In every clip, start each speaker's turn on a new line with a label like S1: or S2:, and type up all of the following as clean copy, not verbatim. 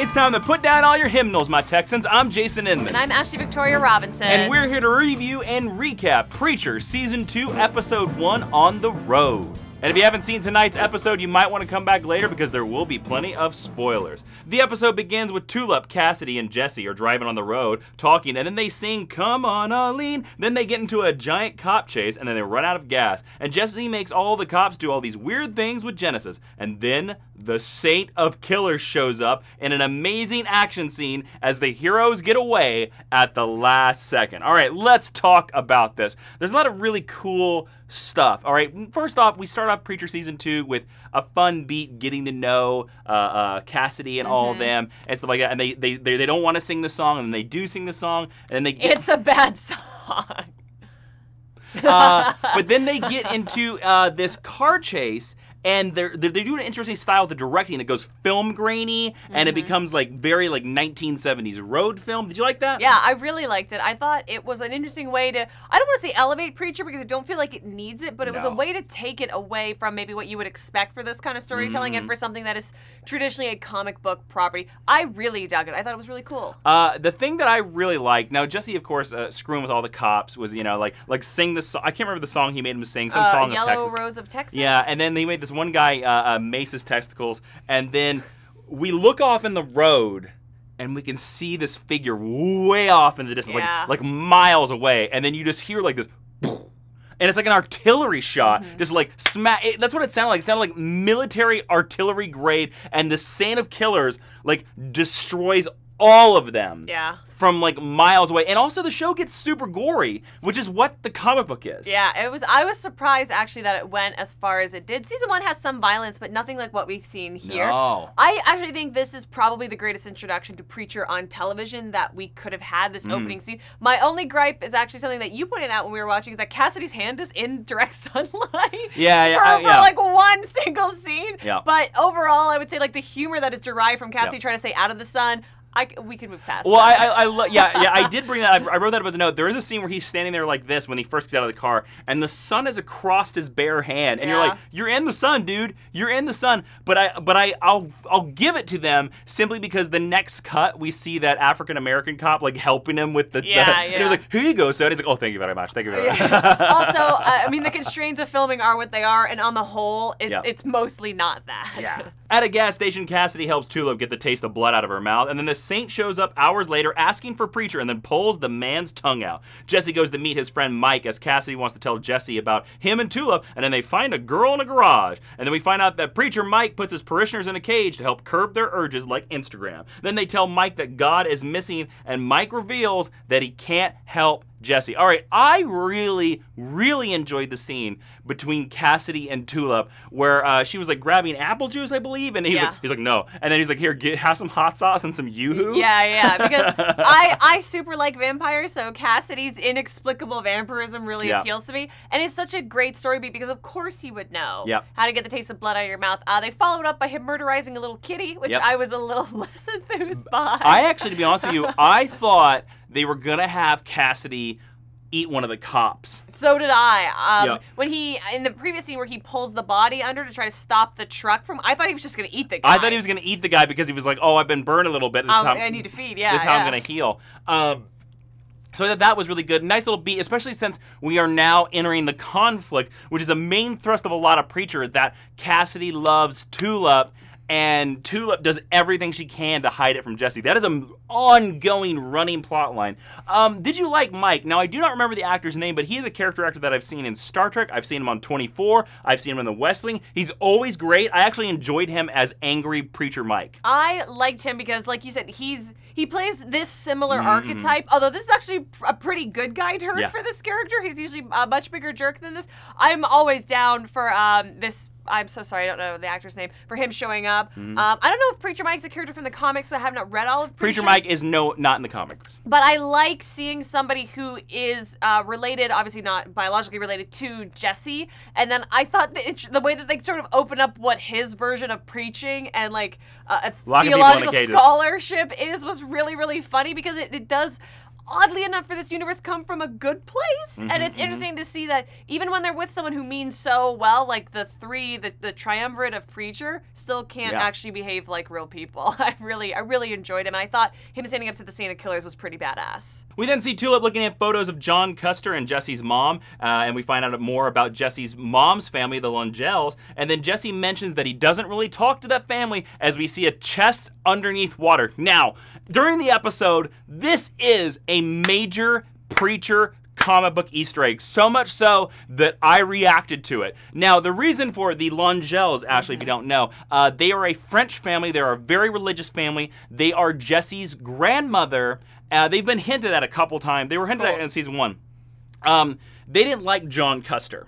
S1: It's time to put down all your hymnals, my Texans. I'm Jason Inman.
S2: And I'm Ashley Victoria Robinson.
S1: And we're here to review and recap Preacher Season 2, Episode 1, On the Road. And if you haven't seen tonight's episode, you might want to come back later because there will be plenty of spoilers. The episode begins with Tulip, Cassidy, and Jesse are driving on the road, talking, and then they sing, "Come on, Arlene." Then they get into a giant cop chase, and then they run out of gas. And Jesse makes all the cops do all these weird things with Genesis. And then the Saint of Killers shows up in an amazing action scene as the heroes get away at the last second. All right, let's talk about this. There's a lot of really cool stuff. All right, first off, we start off Preacher Season 2 with a fun beat, getting to know Cassidy and all of them and stuff like that. And they don't want to sing the song, and then they do sing the song, and then they get...
S2: It's a bad song.
S1: But then they get into this car chase, and they're doing an interesting style with the directing that goes film grainy, and it becomes like very like 1970s road film. Did you like that?
S2: Yeah, I really liked it. I thought it was an interesting way to, I don't want to say elevate Preacher because I don't feel like it needs it, but it was a way to take it away from maybe what you would expect for this kind of storytelling and for something that is traditionally a comic book property. I really dug it. I thought it was really cool.
S1: The thing that I really liked, now Jesse, of course, screwing with all the cops was, you know, like sing the song. I can't remember the song he made him sing, some song of Texas.
S2: Yellow Rose of Texas?
S1: Yeah, and then they made this one guy mace his testicles, and then we look off in the road, and we can see this figure way off in the distance, like miles away, and then you just hear like this, and it's like an artillery shot, just like smack. That's what it sounded like. It sounded like military artillery grade, and the Saint of Killers like destroys all of them.
S2: Yeah.
S1: From like miles away, and also the show gets super gory, which is what the comic book is.
S2: Yeah, it was. I was surprised actually that it went as far as it did. Season 1 has some violence, but nothing like what we've seen here.
S1: No.
S2: I actually think this is probably the greatest introduction to Preacher on television that we could have had. This opening scene. My only gripe is actually something that you pointed out when we were watching, is that Cassidy's hand is in direct sunlight. For like one single scene.
S1: Yeah.
S2: But overall, I would say like the humor that is derived from Cassidy trying to stay out of the sun. We can move past
S1: well,
S2: that.
S1: I did bring that. I wrote that about the note. There is a scene where he's standing there like this when he first gets out of the car, and the sun is across his bare hand, and you're like, "You're in the sun, dude. You're in the sun." But I'll give it to them simply because the next cut we see that African American cop like helping him with the and he was like, "Here you go, son." He's like, "Oh, thank you very much. Thank you very much."
S2: Also, I mean, the constraints of filming are what they are, and on the whole, it's mostly not that.
S1: Yeah. At a gas station, Cassidy helps Tulip get the taste of blood out of her mouth, and then the Saint shows up hours later asking for Preacher and then pulls the man's tongue out. Jesse goes to meet his friend Mike as Cassidy wants to tell Jesse about him and Tulip, and then they find a girl in a garage. And then we find out that Preacher Mike puts his parishioners in a cage to help curb their urges like Instagram. Then they tell Mike that God is missing, and Mike reveals that he can't help Jesse. All right, I really, really enjoyed the scene between Cassidy and Tulip where she was like grabbing apple juice, I believe, and he's like, no. And then he's like, here, have some hot sauce and some Yoo-hoo.
S2: Yeah, because I super like vampires, so Cassidy's inexplicable vampirism really appeals to me. And it's such a great story beat because of course he would know how to get the taste of blood out of your mouth. They followed up by him murderizing a little kitty, which I was a little less enthused by.
S1: I actually, to be honest with you, I thought they were gonna have Cassidy eat one of the cops.
S2: So did I. When he, in the previous scene where he pulls the body under to try to stop the truck from, I thought he was just gonna eat the guy.
S1: I thought he was gonna eat the guy because he was like, oh, I've been burned a little bit.
S2: I need to feed,
S1: This is how I'm gonna heal. So that was really good. Nice little beat, especially since we are now entering the conflict, which is a main thrust of a lot of Preacher, that Cassidy loves Tulip, and Tulip does everything she can to hide it from Jesse. That is an ongoing running plot line. Did you like Mike? Now, I do not remember the actor's name, but he is a character actor that I've seen in Star Trek. I've seen him on 24. I've seen him in The West Wing. He's always great. I actually enjoyed him as angry Preacher Mike.
S2: I liked him because, like you said, he plays this similar archetype, although this is actually a pretty good guy turn for this character. He's usually a much bigger jerk than this. I'm always down for this. I'm so sorry, I don't know the actor's name, for him showing up. I don't know if Preacher Mike's a character from the comics, so I have not read all of
S1: Preacher Mike is not in the comics.
S2: But I like seeing somebody who is related, obviously not biologically related, to Jesse. And then I thought that the way that they sort of open up what his version of preaching and like a theological scholarship was really, really funny because it does oddly enough for this universe, come from a good place. And it's interesting to see that even when they're with someone who means so well, like the triumvirate of Preacher, still can't actually behave like real people. I really enjoyed him, and I thought him standing up to the Saint of Killers was pretty badass.
S1: We then see Tulip looking at photos of John Custer and Jesse's mom, and we find out more about Jesse's mom's family, the Langelles, and then Jesse mentions that he doesn't really talk to that family as we see a chest underneath water. Now, during the episode, this is a major Preacher comic book Easter egg, so much so that I reacted to it. Now, the reason for the Langelles, Ashley, if you don't know, they are a French family. They're a very religious family. They are Jesse's grandmother. They've been hinted at a couple times. They were hinted at in season 1. They didn't like John Custer,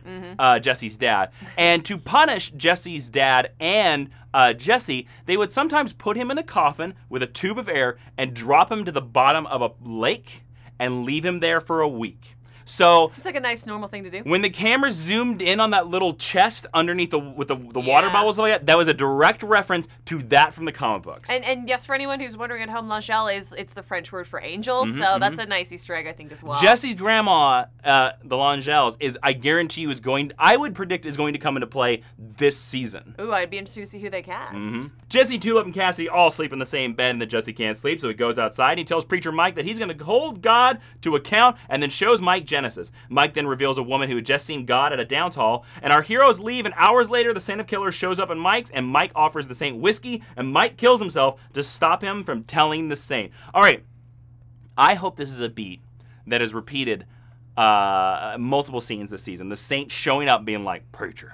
S1: Jesse's dad. And to punish Jesse's dad and Jesse, they would sometimes put him in a coffin with a tube of air and drop him to the bottom of a lake and leave him there for a week. So
S2: it's like a nice normal thing to do.
S1: When the camera zoomed in on that little chest underneath the water bubbles like that, that was a direct reference to that from the comic books.
S2: And yes, for anyone who's wondering at home, Langelle it's the French word for angel, so that's a nice Easter egg, I think, as well.
S1: Jesse's grandma, the Langelles, I guarantee you I would predict is going to come into play this season.
S2: Ooh, I'd be interested to see who they cast.
S1: Jesse, Tulip, and Cassidy all sleep in the same bed, and that Jesse can't sleep, so he goes outside and he tells Preacher Mike that he's going to hold God to account, and then shows Mike Genesis. Mike then reveals a woman who had just seen God at a dance hall, and our heroes leave, and hours later the Saint of Killers shows up in Mike's, and Mike offers the Saint whiskey, and Mike kills himself to stop him from telling the Saint. All right, I hope this is a beat that is repeated multiple scenes this season. The Saint showing up being like, Preacher.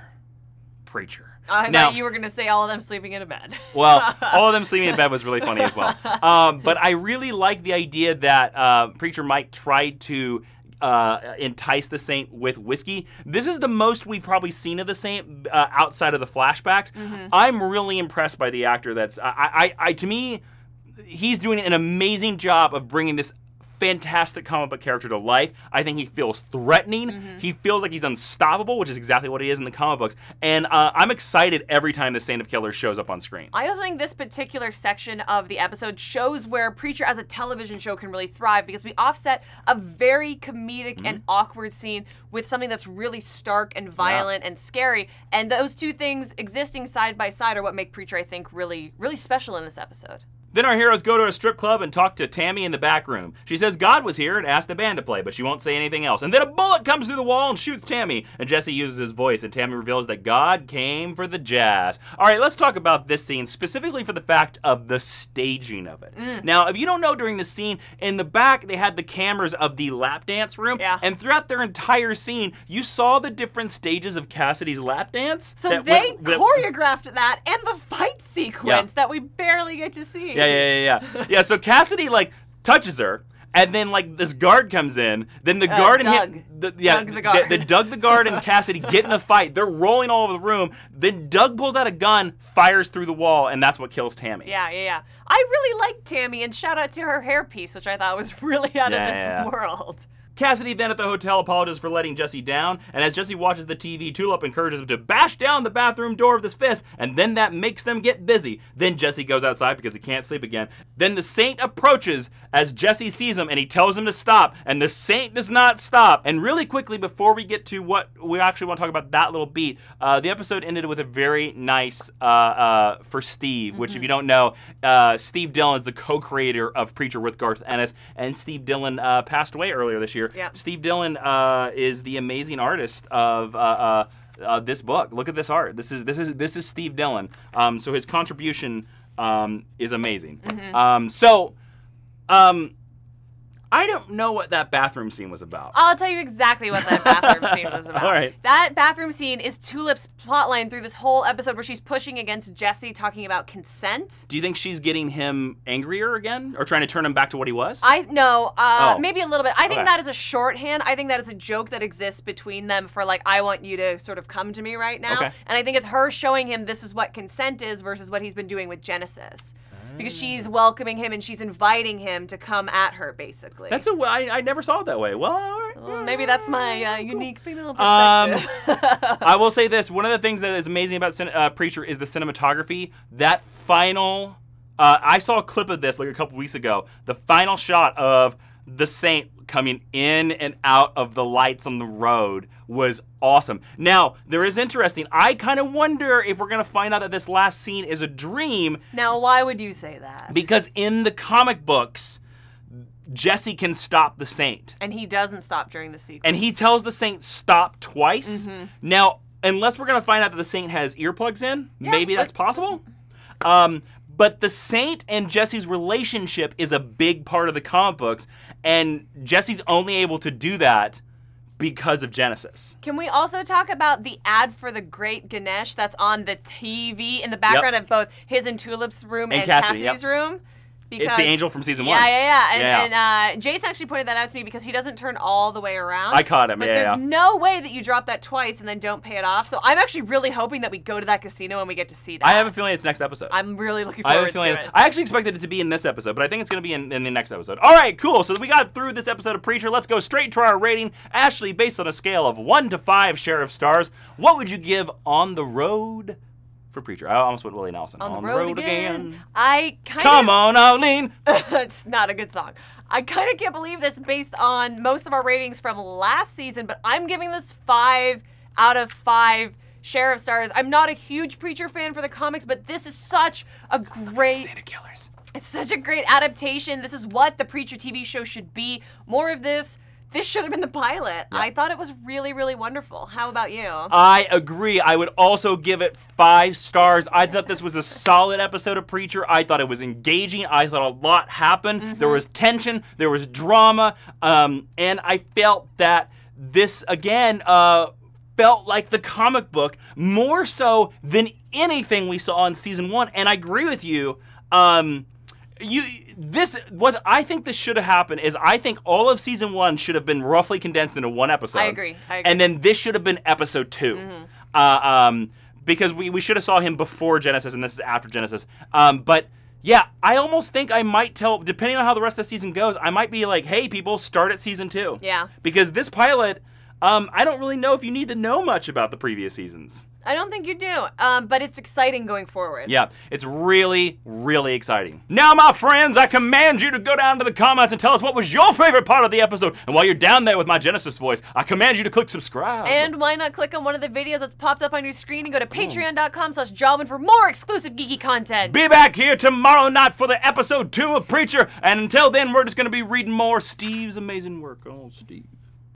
S2: I thought you were going to say all of them sleeping in a bed.
S1: Well, all of them sleeping in bed was really funny as well. But I really like the idea that Preacher Mike tried to entice the Saint with whiskey. This is the most we've probably seen of the Saint outside of the flashbacks. I'm really impressed by the actor. To me, he's doing an amazing job of bringing this fantastic comic book character to life. I think he feels threatening. He feels like he's unstoppable, which is exactly what he is in the comic books. And I'm excited every time the Saint of Killers shows up on screen.
S2: I also think this particular section of the episode shows where Preacher as a television show can really thrive, because we offset a very comedic and awkward scene with something that's really stark and violent and scary. And those two things existing side by side are what make Preacher, I think, really, really special in this episode.
S1: Then our heroes go to a strip club and talk to Tammy in the back room. She says God was here and asked the band to play, but she won't say anything else. And then a bullet comes through the wall and shoots Tammy. And Jesse uses his voice, and Tammy reveals that God came for the jazz. All right, let's talk about this scene, specifically for the fact of the staging of it. Now, if you don't know, during the scene, in the back, they had the cameras of the lap dance room. And throughout their entire scene, you saw the different stages of Cassidy's lap dance.
S2: So they choreographed that and the fight sequence that we barely get to see.
S1: Yeah, so Cassidy, like, touches her, and then, like, this guard comes in, then the guard
S2: Doug. Doug the guard.
S1: Doug the guard and Cassidy get in a fight. They're rolling all over the room. Then Doug pulls out a gun, fires through the wall, and that's what kills Tammy.
S2: Yeah. I really liked Tammy, and shout out to her hairpiece, which I thought was really out of this world.
S1: Cassidy then at the hotel apologizes for letting Jesse down, and as Jesse watches the TV, Tulip encourages him to bash down the bathroom door with his fist, and then that makes them get busy. Then Jesse goes outside because he can't sleep again. Then the Saint approaches as Jesse sees him, and he tells him to stop, and the Saint does not stop. And really quickly, before we get to what we actually want to talk about, that little beat, the episode ended with a very nice for Steve, which if you don't know, Steve Dillon is the co-creator of Preacher with Garth Ennis, and Steve Dillon passed away earlier this year. Steve Dillon is the amazing artist of this book. Look at this art. This is Steve Dillon. So his contribution is amazing. I don't know what that bathroom scene was about.
S2: I'll tell you exactly what that bathroom scene was about.
S1: All right.
S2: That bathroom scene is Tulip's plotline through this whole episode, where she's pushing against Jesse, talking about consent.
S1: Do you think she's getting him angrier again, or trying to turn him back to what he was?
S2: Maybe a little bit. I think that is a shorthand. I think that is a joke that exists between them for, like, I want you to sort of come to me right now. And I think it's her showing him this is what consent is versus what he's been doing with Genesis. Because she's welcoming him and she's inviting him to come at her, basically.
S1: I never saw it that way. Well, all right.
S2: Well, maybe that's my unique female perspective.
S1: I will say this. One of the things that is amazing about Preacher is the cinematography. That final... I saw a clip of this like a couple weeks ago. The final shot of the Saint coming in and out of the lights on the road was awesome. Now, there is interesting. I kind of wonder if we're going to find out that this last scene is a dream.
S2: Now, why would you say that?
S1: Because in the comic books, Jesse can stop the Saint.
S2: And he doesn't stop during the sequence.
S1: And he tells the Saint stop twice. Now, unless we're going to find out that the Saint has earplugs in, maybe that's possible. But the Saint and Jesse's relationship is a big part of the comic books, and Jesse's only able to do that because of Genesis.
S2: Can we also talk about the ad for the Great Ganesh that's on the TV in the background of both his and Tulip's room and Cassidy's room? Because,
S1: it's the angel from season 1.
S2: And Jason actually pointed that out to me because he doesn't turn all the way around.
S1: I caught him,
S2: but there's no way that you drop that twice and then don't pay it off. So I'm actually really hoping that we go to that casino and we get to see that.
S1: I have a feeling it's next episode.
S2: I'm really looking forward to it.
S1: I actually expected it to be in this episode, but I think it's going to be in the next episode. All right, cool. So we got through this episode of Preacher. Let's go straight to our rating. Ashley, based on a scale of 1 to 5 Sheriff stars, what would you give On the Road for Preacher? I almost went Willie Nelson.
S2: On the road again.
S1: Come on, Arlene.
S2: It's not a good song. I kind of can't believe this based on most of our ratings from last season, but I'm giving this 5 out of 5 Sheriff stars. I'm not a huge Preacher fan for the comics, but this is such a great...
S1: Santa Killers.
S2: It's such a great adaptation. This is what the Preacher TV show should be. More of this. This should have been the pilot. Yeah. I thought it was really, really wonderful. How about you?
S1: I agree. I would also give it 5 stars. I thought this was a solid episode of Preacher. I thought it was engaging. I thought a lot happened. There was tension. There was drama. And I felt that this, again, felt like the comic book more so than anything we saw in season 1. And I agree with you. What I think this should have happened is I think all of season 1 should have been roughly condensed into one episode.
S2: I agree.
S1: And then this should have been episode 2. Because we should have saw him before Genesis and this is after Genesis. But yeah, I almost think I might tell, depending on how the rest of the season goes, I might be like, hey, people, start at season 2.
S2: Yeah.
S1: Because this pilot, I don't really know if you need to know much about the previous seasons.
S2: I don't think you do, but it's exciting going forward.
S1: Yeah, it's really, really exciting. Now, my friends, I command you to go down to the comments and tell us what was your favorite part of the episode. And while you're down there with my Genesis voice, I command you to click subscribe.
S2: And why not click on one of the videos that's popped up on your screen and go to patreon.com/Jobin for more exclusive geeky content.
S1: Be back here tomorrow night for the episode 2 of Preacher. And until then, we're just going to be reading more Steve's amazing work. Oh, Steve.